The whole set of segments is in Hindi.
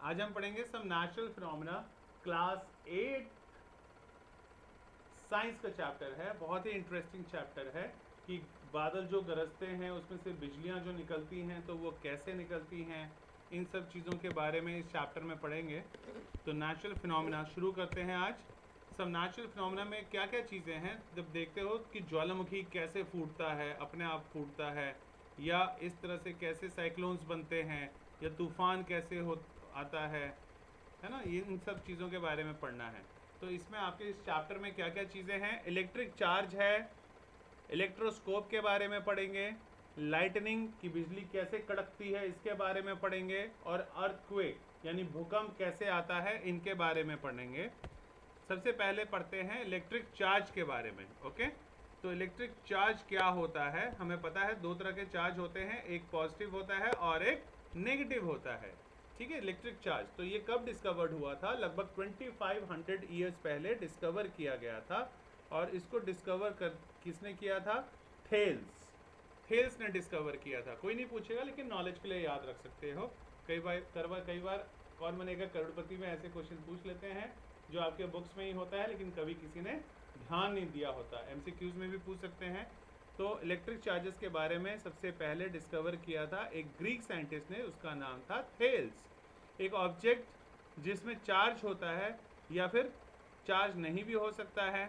आज हम पढ़ेंगे some natural phenomena, class 8 science का चैप्टर है। बहुत ही इंटरेस्टिंग चैप्टर है कि बादल जो गरजते हैं उसमें से बिजलियां जो निकलती हैं तो वो कैसे निकलती हैं, इन सब चीज़ों के बारे में इस चैप्टर में पढ़ेंगे। तो नेचुरल फिनोमेना शुरू करते हैं आज। सब नेचुरल फिनोमेना में क्या क्या चीज़ें हैं, जब देखते हो कि ज्वालामुखी कैसे फूटता है, अपने आप फूटता है, या इस तरह से कैसे साइक्लोन्स बनते हैं, या तूफान कैसे हो आता है ना, ये इन सब चीज़ों के बारे में पढ़ना है। तो इसमें आपके इस चैप्टर में क्या क्या चीज़ें हैं, इलेक्ट्रिक चार्ज है, इलेक्ट्रोस्कोप के बारे में पढ़ेंगे, लाइटनिंग की बिजली कैसे कड़कती है इसके बारे में पढ़ेंगे, और अर्थक्वेक यानी भूकंप कैसे आता है इनके बारे में पढ़ेंगे। सबसे पहले पढ़ते हैं इलेक्ट्रिक चार्ज के बारे में। ओके, तो इलेक्ट्रिक चार्ज क्या होता है, हमें पता है दो तरह के चार्ज होते हैं, एक पॉजिटिव होता है और एक नेगेटिव होता है। ठीक है, इलेक्ट्रिक चार्ज तो ये कब डिस्कवर्ड हुआ था, लगभग 2500 ईयर्स पहले डिस्कवर किया गया था। और इसको डिस्कवर कर किसने किया था, थेल्स। थेल्स ने डिस्कवर किया था। कोई नहीं पूछेगा लेकिन नॉलेज के लिए याद रख सकते हो। कई बार कौन बनेगा करोड़पति में ऐसे क्वेश्चन पूछ लेते हैं जो आपके बुक्स में ही होता है लेकिन कभी किसी ने ध्यान नहीं दिया होता, एमसीक्यूज में भी पूछ सकते हैं। तो इलेक्ट्रिक चार्जेस के बारे में सबसे पहले डिस्कवर किया था एक ग्रीक साइंटिस्ट ने, उसका नाम था थेल्स। एक ऑब्जेक्ट जिसमें चार्ज होता है या फिर चार्ज नहीं भी हो सकता है।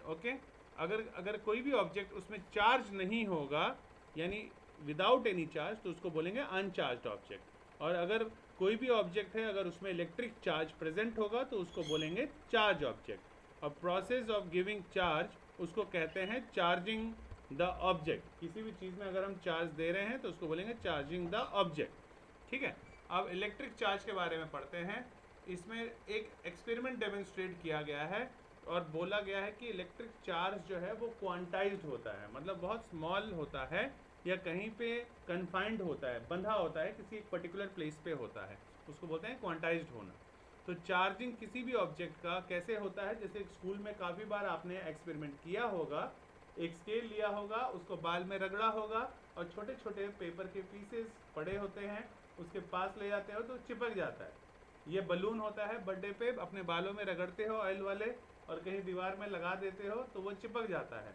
ओके, अगर कोई भी ऑब्जेक्ट उसमें चार्ज नहीं होगा यानी विदाउट एनी चार्ज, तो उसको बोलेंगे अनचार्ज्ड ऑब्जेक्ट। और अगर कोई भी ऑब्जेक्ट है अगर उसमें इलेक्ट्रिक चार्ज प्रेजेंट होगा तो उसको बोलेंगे चार्ज ऑब्जेक्ट। और प्रोसेस ऑफ गिविंग चार्ज उसको कहते हैं चार्जिंग द ऑब्जेक्ट। किसी भी चीज़ में अगर हम चार्ज दे रहे हैं तो उसको बोलेंगे चार्जिंग द ऑब्जेक्ट। ठीक है, अब इलेक्ट्रिक चार्ज के बारे में पढ़ते हैं। इसमें एक एक्सपेरिमेंट डेमोन्स्ट्रेट किया गया है और बोला गया है कि इलेक्ट्रिक चार्ज जो है वो क्वांटाइज्ड होता है, मतलब बहुत स्मॉल होता है या कहीं पे कन्फाइंड होता है, बंधा होता है, किसी एक पर्टिकुलर प्लेस पे होता है, उसको बोलते हैं क्वांटाइज्ड होना। तो चार्जिंग किसी भी ऑब्जेक्ट का कैसे होता है, जैसे स्कूल में काफ़ी बार आपने एक्सपेरिमेंट किया होगा, एक स्केल लिया होगा, उसको बाल में रगड़ा होगा और छोटे छोटे पेपर के पीसेस पड़े होते हैं, उसके पास ले जाते हो तो चिपक जाता है। ये बलून होता है, बर्थडे पे अपने बालों में रगड़ते हो ऑयल वाले और कहीं दीवार में लगा देते हो तो वो चिपक जाता है।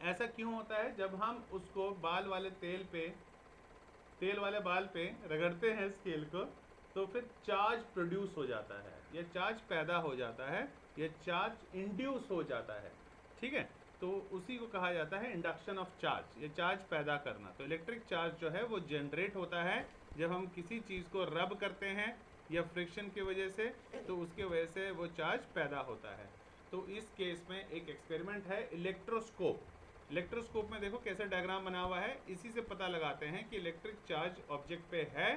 ऐसा क्यों होता है, जब हम उसको बाल वाले तेल वाले बाल पे रगड़ते हैं स्केल को, तो फिर चार्ज प्रोड्यूस हो जाता है, या चार्ज पैदा हो जाता है, या चार्ज इंड्यूस हो जाता है। ठीक है, तो उसी को कहा जाता है इंडक्शन ऑफ चार्ज, ये चार्ज पैदा करना। तो इलेक्ट्रिक चार्ज जो है वो जनरेट होता है जब हम किसी चीज़ को रब करते हैं या फ्रिक्शन की वजह से, तो उसके वजह से वो चार्ज पैदा होता है। तो इस केस में एक एक्सपेरिमेंट है इलेक्ट्रोस्कोप। इलेक्ट्रोस्कोप में देखो कैसे डायग्राम बना हुआ है, इसी से पता लगाते हैं कि इलेक्ट्रिक चार्ज ऑब्जेक्ट पे है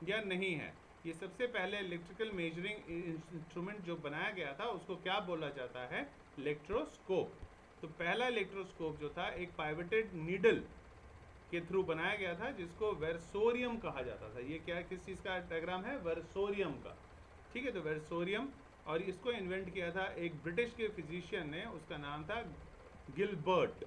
या नहीं है। ये सबसे पहले इलेक्ट्रिकल मेजरिंग इंस्ट्रूमेंट जो बनाया गया था उसको क्या बोला जाता है, इलेक्ट्रोस्कोप। तो पहला इलेक्ट्रोस्कोप जो था एक पाइवटेड नीडल के थ्रू बनाया गया था जिसको वर्सोरियम कहा जाता था। ये क्या किस चीज़ का डायग्राम है, वर्सोरियम का। ठीक है, तो वर्सोरियम, और इसको इन्वेंट किया था एक ब्रिटिश के फिजिशियन ने, उसका नाम था गिलबर्ट।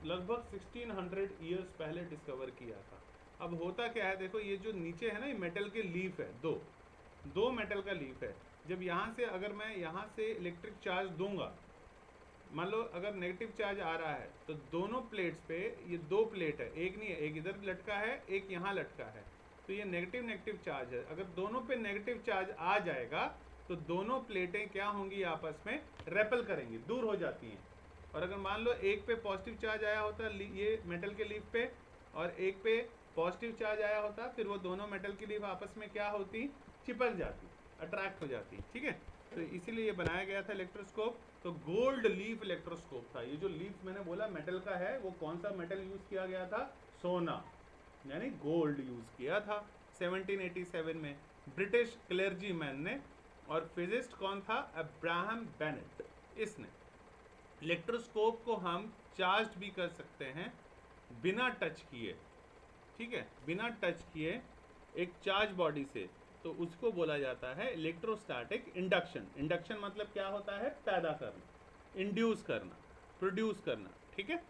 लगभग 1600 ईयर्स पहले डिस्कवर किया था। अब होता क्या है, देखो ये जो नीचे है ना, ये मेटल के लीफ है, दो मेटल का लीफ है। जब यहाँ से अगर मैं यहाँ से इलेक्ट्रिक चार्ज दूंगा, मान लो अगर नेगेटिव चार्ज आ रहा है तो दोनों प्लेट्स पे, ये दो प्लेट है, एक नहीं है, एक इधर लटका है एक यहाँ लटका है, तो ये नेगेटिव नेगेटिव चार्ज है। अगर दोनों पे नेगेटिव चार्ज आ जाएगा तो दोनों प्लेटें क्या होंगी, आपस में रेपल करेंगी, दूर हो जाती हैं। और अगर मान लो एक पे पॉजिटिव चार्ज आया होता ये मेटल के लीफ पे, और एक पे पॉजिटिव चार्ज आया होता, फिर वो दोनों मेटल की लीफ आपस में क्या होती, चिपक जाती, अट्रैक्ट हो जाती। ठीक है, तो इसीलिए ये बनाया गया था इलेक्ट्रोस्कोप। तो गोल्ड लीफ इलेक्ट्रोस्कोप था। ये जो लीफ मैंने बोला मेटल का है, वो कौन सा मेटल यूज किया गया था, सोना, यानी गोल्ड यूज किया था 1787 में ब्रिटिश क्लर्जीमैन ने। और फिजिस्ट कौन था, अब्राहम बेनेट, इसने। इलेक्ट्रोस्कोप को हम चार्ज भी कर सकते हैं बिना टच किए। ठीक है, बिना टच किए एक चार्ज बॉडी से, तो उसको बोला जाता है इलेक्ट्रोस्टैटिक इंडक्शन। इंडक्शन मतलब क्या होता है, पैदा करना, इंड्यूस करना, प्रोड्यूस करना। ठीक है,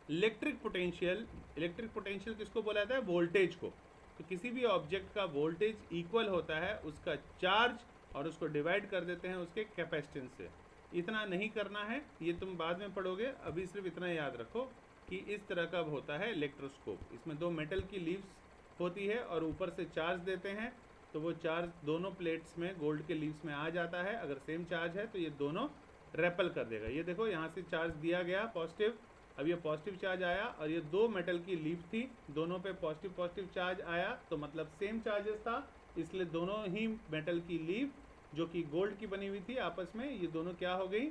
इलेक्ट्रिक पोटेंशियल किसको बोला जाता है, वोल्टेज को। तो किसी भी ऑब्जेक्ट का वोल्टेज इक्वल होता है उसका चार्ज और उसको डिवाइड कर देते हैं उसके कैपेसिटेंस से। इतना नहीं करना है, ये तुम बाद में पढ़ोगे, अभी सिर्फ इतना याद रखो कि इस तरह का होता है इलेक्ट्रोस्कोप। इसमें दो मेटल की लीव्स होती है और ऊपर से चार्ज देते हैं, तो वो चार्ज दोनों प्लेट्स में गोल्ड के लीव्स में आ जाता है। अगर सेम चार्ज है तो ये दोनों रेपल कर देगा। ये देखो यहाँ से चार्ज दिया गया पॉजिटिव, अब ये पॉजिटिव चार्ज आया और ये दो मेटल की लीव थी, दोनों पे पॉजिटिव पॉजिटिव चार्ज आया, तो मतलब सेम चार्जेस था, इसलिए दोनों ही मेटल की लीव जो कि गोल्ड की बनी हुई थी आपस में, ये दोनों क्या हो गई,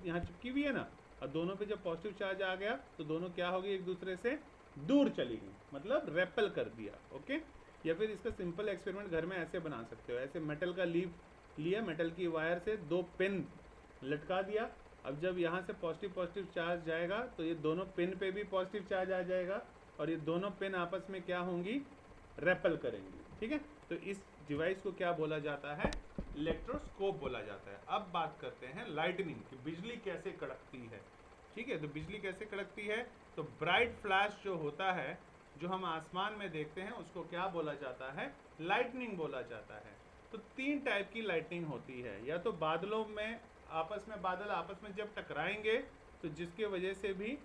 यहाँ चिपकी हुई है ना, और दोनों पे जब पॉजिटिव चार्ज आ गया तो दोनों क्या हो गई, एक दूसरे से दूर चली गई, मतलब रेपल कर दिया। ओके, या फिर इसका सिंपल एक्सपेरिमेंट घर में ऐसे बना सकते हो। ऐसे मेटल का लीव लिया, मेटल की वायर से दो पिन लटका दिया, अब जब यहाँ से पॉजिटिव पॉजिटिव चार्ज जाएगा तो ये दोनों पिन पे भी पॉजिटिव चार्ज आ जाएगा और ये दोनों पिन आपस में क्या होंगी, रेपल करेंगी। ठीक है, तो इस डिवाइस को क्या बोला जाता है, इलेक्ट्रोस्कोप बोला जाता है। अब बात करते हैं लाइटनिंग की, बिजली कैसे कड़कती है। ठीक है, तो बिजली कैसे कड़कती है, तो ब्राइट फ्लैश जो होता है, जो हम आसमान में देखते हैं, उसको क्या बोला जाता है, लाइटनिंग बोला जाता है। तो तीन टाइप की लाइटनिंग होती है, या तो बादलों में बादल आपस में जब टकराएंगे तो जिसके वजह से भी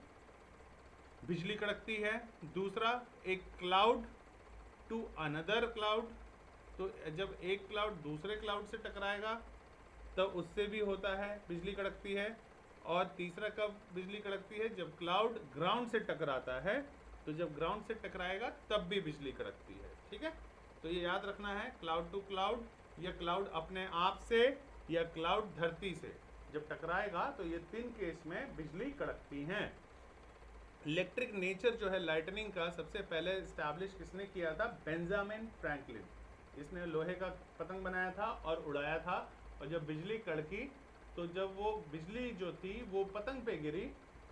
बिजली कड़कती है। दूसरा, एक क्लाउड टू अनदर क्लाउड, तो जब एक क्लाउड दूसरे क्लाउड से टकराएगा तब उससे भी होता है, बिजली कड़कती है। और तीसरा कब बिजली कड़कती है, जब क्लाउड ग्राउंड से टकराता है, तो जब ग्राउंड से टकराएगा तब भी बिजली कड़कती है। ठीक है, तो ये याद रखना है, क्लाउड टू क्लाउड, या क्लाउड अपने आप से, या क्लाउड धरती से जब टकराएगा, तो ये तीन केस में बिजली कड़कती हैं। इलेक्ट्रिक नेचर जो है लाइटनिंग का, सबसे पहले इस्टेब्लिश किसने किया था, बेंजामिन फ्रैंकलिन। इसने लोहे का पतंग बनाया था और उड़ाया था, और जब बिजली कड़की तो जब वो बिजली जो थी वो पतंग पे गिरी,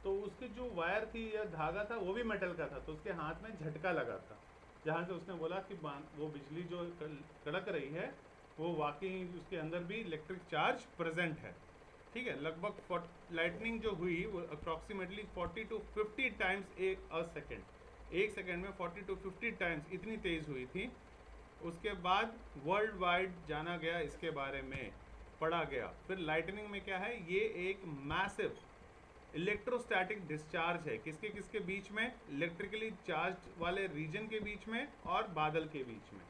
तो उसकी जो वायर थी या धागा था वो भी मेटल का था, तो उसके हाथ में झटका लगा था, जहाँ से उसने बोला कि वो बिजली जो कड़क रही है वो वाकई उसके अंदर भी इलेक्ट्रिक चार्ज प्रेजेंट है। ठीक है, लगभग लाइटनिंग जो हुई वो अप्रॉक्सीमेटली 40 to 50 टाइम्स एक सेकेंड में 40 to 50 टाइम्स इतनी तेज़ हुई थी। उसके बाद वर्ल्ड वाइड जाना गया, इसके बारे में पढ़ा गया। फिर लाइटनिंग में क्या है, ये एक मैसिव इलेक्ट्रोस्टैटिक डिस्चार्ज है, किसके किसके बीच में, इलेक्ट्रिकली चार्ज वाले रीजन के बीच में और बादल के बीच में,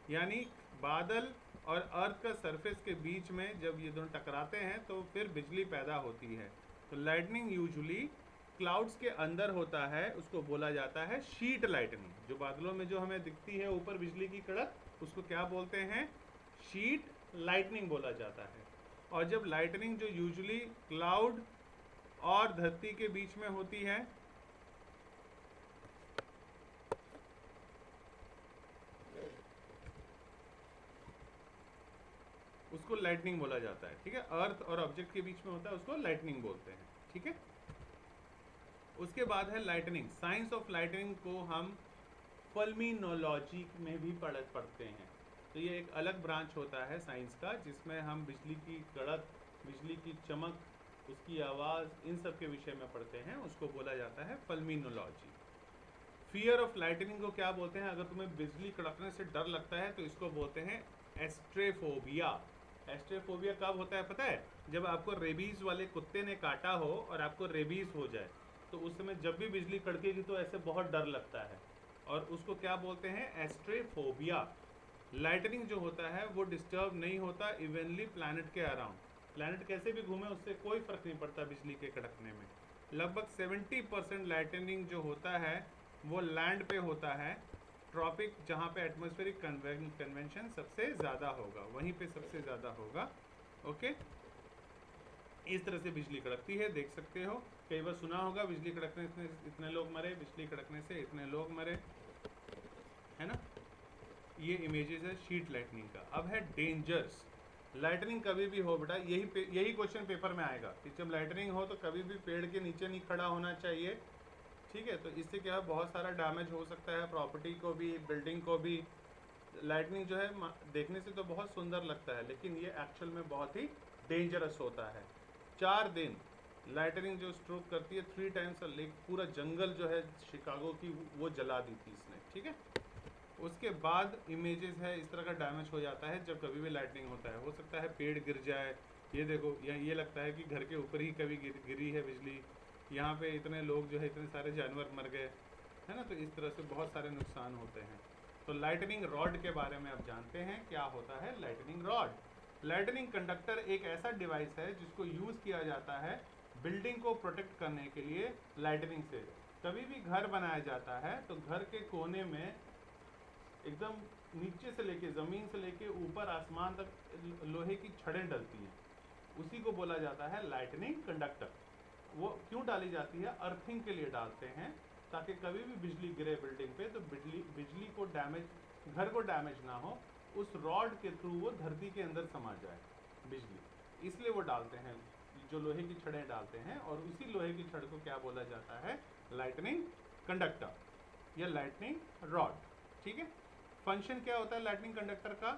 यानी बादल और अर्थ का सरफेस के बीच में जब ये दोनों टकराते हैं तो फिर बिजली पैदा होती है। तो लाइटनिंग यूजुअली क्लाउड्स के अंदर होता है, उसको बोला जाता है शीट लाइटनिंग। जो बादलों में जो हमें दिखती है ऊपर बिजली की कड़क, उसको क्या बोलते हैं, शीट लाइटनिंग बोला जाता है। और जब लाइटनिंग जो यूजुअली क्लाउड और धरती के बीच में होती है, उसको लाइटनिंग बोला जाता है। ठीक है, अर्थ और ऑब्जेक्ट के बीच में होता है, उसको लाइटनिंग बोलते हैं। ठीक है, उसके बाद है लाइटनिंग। साइंस ऑफ लाइटनिंग को हम फल्मिनोलॉजी में भी पढ़ते हैं। तो ये एक अलग ब्रांच होता है साइंस का, जिसमें हम बिजली की कड़क, बिजली की चमक, उसकी आवाज़, इन सब के विषय में पढ़ते हैं, उसको बोला जाता है फल्मिनोलॉजी। फियर ऑफ लाइटनिंग को क्या बोलते हैं, अगर तुम्हें बिजली कड़कने से डर लगता है तो इसको बोलते हैं एस्ट्रेफोबिया। एस्ट्रेफोबिया कब होता है पता है, जब आपको रेबीज वाले कुत्ते ने काटा हो और आपको रेबीज हो जाए, तो उस समय जब भी बिजली कड़केगी तो ऐसे बहुत डर लगता है, और उसको क्या बोलते हैं, एस्ट्रेफोबिया। लाइटनिंग जो होता है वो डिस्टर्ब नहीं होता इवनली प्लैनेट के अराउंड, प्लैनेट कैसे भी घूमे उससे कोई फर्क नहीं पड़ता बिजली के कड़कने में। लगभग 70% लाइटनिंग जो होता है वो लैंड पे होता है, ट्रॉपिक जहाँ पे एटमॉस्फेरिक कन्वेंशन सबसे ज़्यादा होगा वहीं पे सबसे ज़्यादा होगा। ओके, इस तरह से बिजली कड़कती है, देख सकते हो, कई बार सुना होगा बिजली कड़कने से इतने लोग मरे, बिजली कड़कने से इतने लोग मरे, है ना। ये इमेजेस है शीट लाइटनिंग का। अब है डेंजर्स। लाइटनिंग कभी भी हो बेटा, यही क्वेश्चन पेपर में आएगा कि जब लाइटनिंग हो तो कभी भी पेड़ के नीचे नहीं खड़ा होना चाहिए। ठीक है, तो इससे क्या है, बहुत सारा डैमेज हो सकता है, प्रॉपर्टी को भी, बिल्डिंग को भी। लाइटनिंग जो है देखने से तो बहुत सुंदर लगता है, लेकिन ये एक्चुअल में बहुत ही डेंजरस होता है। 4 दिन लाइटनिंग जो स्ट्रोक करती है 3 टाइम्स, पूरा जंगल जो है शिकागो की वो जला दी थी इसने। ठीक है, उसके बाद इमेजेस है इस तरह का डैमेज हो जाता है जब कभी भी लाइटनिंग होता है। हो सकता है पेड़ गिर जाए, ये देखो ये लगता है कि घर के ऊपर ही कभी गिरी है बिजली, यहाँ पे इतने लोग जो है इतने सारे जानवर मर गए, है ना। तो इस तरह से बहुत सारे नुकसान होते हैं। तो लाइटनिंग रॉड के बारे में अब जानते हैं क्या होता है लाइटनिंग रॉड। लाइटनिंग कंडक्टर एक ऐसा डिवाइस है जिसको यूज़ किया जाता है बिल्डिंग को प्रोटेक्ट करने के लिए लाइटनिंग से। कभी भी घर बनाया जाता है तो घर के कोने में एकदम नीचे से लेके ज़मीन से लेके ऊपर आसमान तक लोहे की छड़ें डलती हैं, उसी को बोला जाता है लाइटनिंग कंडक्टर। वो क्यों डाली जाती है? अर्थिंग के लिए डालते हैं, ताकि कभी भी बिजली गिरे बिल्डिंग पे तो बिजली को डैमेज, घर को डैमेज ना हो, उस रॉड के थ्रू वो धरती के अंदर समा जाए बिजली, इसलिए वो डालते हैं, जो लोहे की छड़ें डालते हैं। और उसी लोहे की छड़ को क्या बोला जाता है? लाइटनिंग कंडक्टर या लाइटनिंग रॉड। ठीक है। फंक्शन क्या होता है लाइटनिंग कंडक्टर का?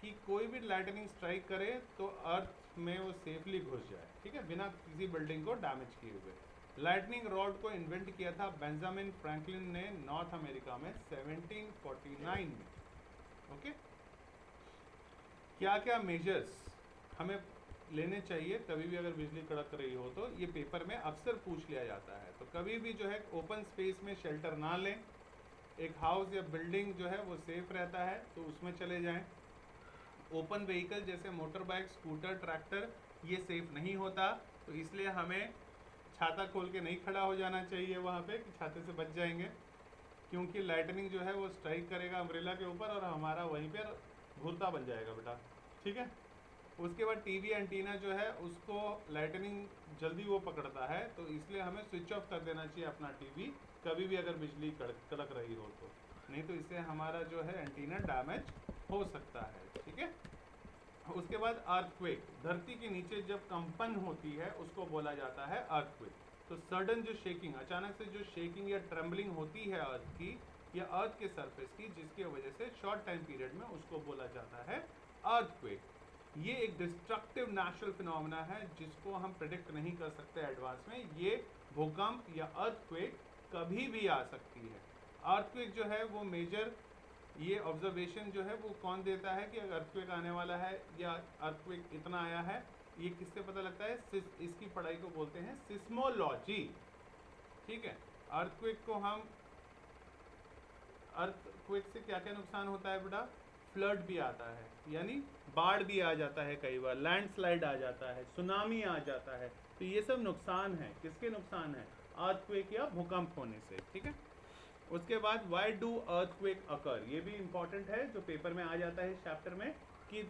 कि कोई भी लाइटनिंग स्ट्राइक करे तो अर्थ में वो सेफली घुस जाए, ठीक है, बिना किसी बिल्डिंग को डैमेज किए हुए। लाइटनिंग रॉड को इन्वेंट किया था बेंजामिन फ्रैंकलिन ने नॉर्थ अमेरिका में 1749 में। ओके। क्या क्या मेजर्स हमें लेने चाहिए कभी भी अगर बिजली कड़क रही हो तो? ये पेपर में अक्सर पूछ लिया जाता है। तो कभी भी जो है ओपन स्पेस में शेल्टर ना लें। एक हाउस या बिल्डिंग जो है वो सेफ रहता है तो उसमें चले जाएं। ओपन व्हीकल जैसे मोटर बाइक, स्कूटर, ट्रैक्टर, ये सेफ नहीं होता, तो इसलिए हमें छाता खोल के नहीं खड़ा हो जाना चाहिए वहाँ पे कि छाते से बच जाएंगे, क्योंकि लाइटनिंग जो है वो स्ट्राइक करेगा अम्ब्रेला के ऊपर और हमारा वहीं पर भूरता बन जाएगा बेटा। ठीक है। उसके बाद टीवी एंटीना जो है उसको लाइटनिंग जल्दी वो पकड़ता है, तो इसलिए हमें स्विच ऑफ कर देना चाहिए अपना टीवी कभी भी अगर बिजली कड़क रही हो तो, नहीं तो इससे हमारा जो है एंटीना डैमेज हो सकता है। ठीक है। उसके बाद अर्थक्वेक, धरती के नीचे जब कंपन होती है उसको बोला जाता है अर्थक्वेक। तो सडन जो शेकिंग, अचानक से जो शेकिंग या ट्रेम्बलिंग होती है अर्थ की या अर्थ के सरफेस की, जिसकी वजह से शॉर्ट टाइम पीरियड में उसको बोला जाता है अर्थक्वेक। ये एक डिस्ट्रक्टिव नेचुरल फिनोमेना है जिसको हम प्रेडिक्ट नहीं कर सकते एडवांस में। ये भूकंप या अर्थक्वेक कभी भी आ सकती है। अर्थक्वेक जो है वो मेजर, ये ऑब्जर्वेशन जो है वो कौन देता है कि अर्थक्वेक आने वाला है या अर्थक्वेक इतना आया है? ये किससे पता लगता है? इसकी पढ़ाई को बोलते हैं सिस्मोलॉजी। ठीक है। अर्थक्वेक को हम, अर्थक्वेक से क्या क्या नुकसान होता है बेटा? फ्लड भी आता है, यानी बाढ़ भी आ जाता है, कई बार लैंडस्लाइड आ जाता है, सुनामी आ जाता है। तो ये सब नुकसान है, किसके नुकसान है? अर्थक्वेक या भूकंप होने से। ठीक है। उसके बाद वाई डू अर्थक्वेक अकर, ये भी इंपॉर्टेंट है जो पेपर में आ जाता है इस चैप्टर में, कि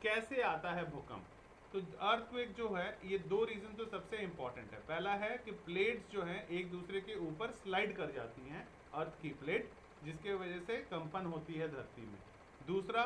कैसे आता है भूकंप। तो अर्थक्वेक जो है ये दो रीज़न तो सबसे इंपॉर्टेंट है। पहला है कि प्लेट्स जो हैं एक दूसरे के ऊपर स्लाइड कर जाती हैं, अर्थ की प्लेट, जिसके वजह से कंपन होती है धरती में। दूसरा,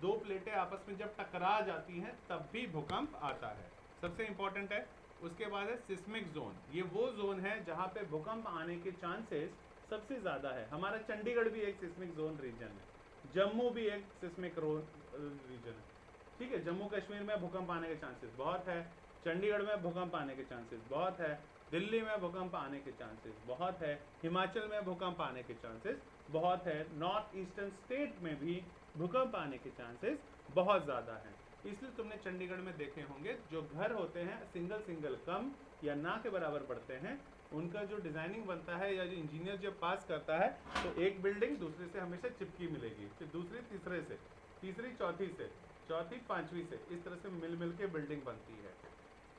दो प्लेटें आपस में जब टकरा जाती हैं तब भी भूकंप आता है, सबसे इंपॉर्टेंट है। उसके बाद है सिस्मिक जोन, ये वो जोन है जहाँ पे भूकंप आने के चांसेस सबसे ज़्यादा है। हमारा चंडीगढ़ भी एक सिस्मिक जोन रीजन है, जम्मू भी एक सिस्मिक रीजन है। ठीक है। जम्मू कश्मीर में भूकंप आने के चांसेस बहुत है, चंडीगढ़ में भूकंप आने के चांसेस बहुत है, दिल्ली में भूकंप आने के चांसेस बहुत है, हिमाचल में भूकंप आने के चांसेस बहुत है, नॉर्थ ईस्टर्न स्टेट में भी भूकंप आने के चांसेस बहुत ज़्यादा हैं। इसलिए तुमने चंडीगढ़ में देखे होंगे जो घर होते हैं सिंगल कम या ना के बराबर पड़ते हैं, उनका जो डिज़ाइनिंग बनता है या जो इंजीनियर जब पास करता है तो एक बिल्डिंग दूसरे से हमेशा चिपकी मिलेगी, फिर दूसरी तीसरे से, तीसरी चौथी से, चौथी पांचवी से, इस तरह से मिल के बिल्डिंग बनती है।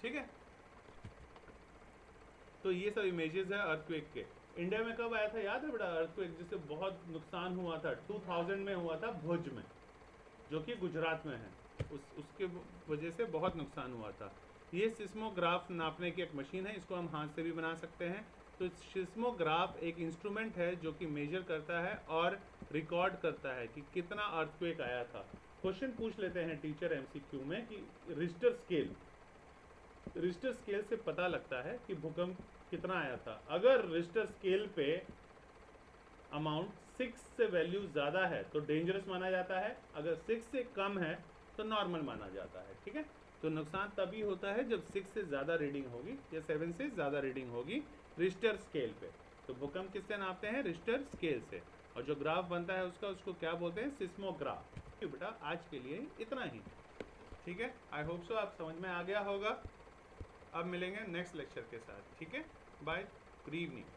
ठीक है। तो ये सब इमेजेस है अर्थक्वेक के। इंडिया में कब आया था याद है बेटा अर्थक्वेक, जिससे बहुत नुकसान हुआ था? 2000 में हुआ था भुज में, जो कि गुजरात में है। उसके वजह से बहुत नुकसान हुआ था। ये सिस्मोग्राफ नापने की एक मशीन है, इसको हम हाथ से भी बना सकते हैं। तो सिस्मोग्राफ एक इंस्ट्रूमेंट है जो कि मेजर करता है और रिकॉर्ड करता है कि कितना अर्थक्वेक आया था। क्वेश्चन पूछ लेते हैं टीचर एमसीक्यू में कि रिश्टर स्केल से पता लगता है कि भूकंप कितना आया था। अगर रिश्टर स्केल पे अमाउंट 6 से वैल्यू ज़्यादा है तो डेंजरस माना जाता है, अगर 6 से कम है तो नॉर्मल माना जाता है। ठीक है। तो नुकसान तभी होता है जब 6 से ज़्यादा रीडिंग होगी या 7 से ज़्यादा रीडिंग होगी रिश्टर स्केल पे। तो भूकंप किससे नापते हैं? रिश्टर स्केल से। और जो ग्राफ बनता है उसको क्या बोलते हैं, सिस्मोग्राफ। बेटा आज के लिए इतना ही, ठीक है। आई होप सो आप समझ में आ गया होगा। अब मिलेंगे नेक्स्ट लेक्चर के साथ, ठीक है। Bye, good evening.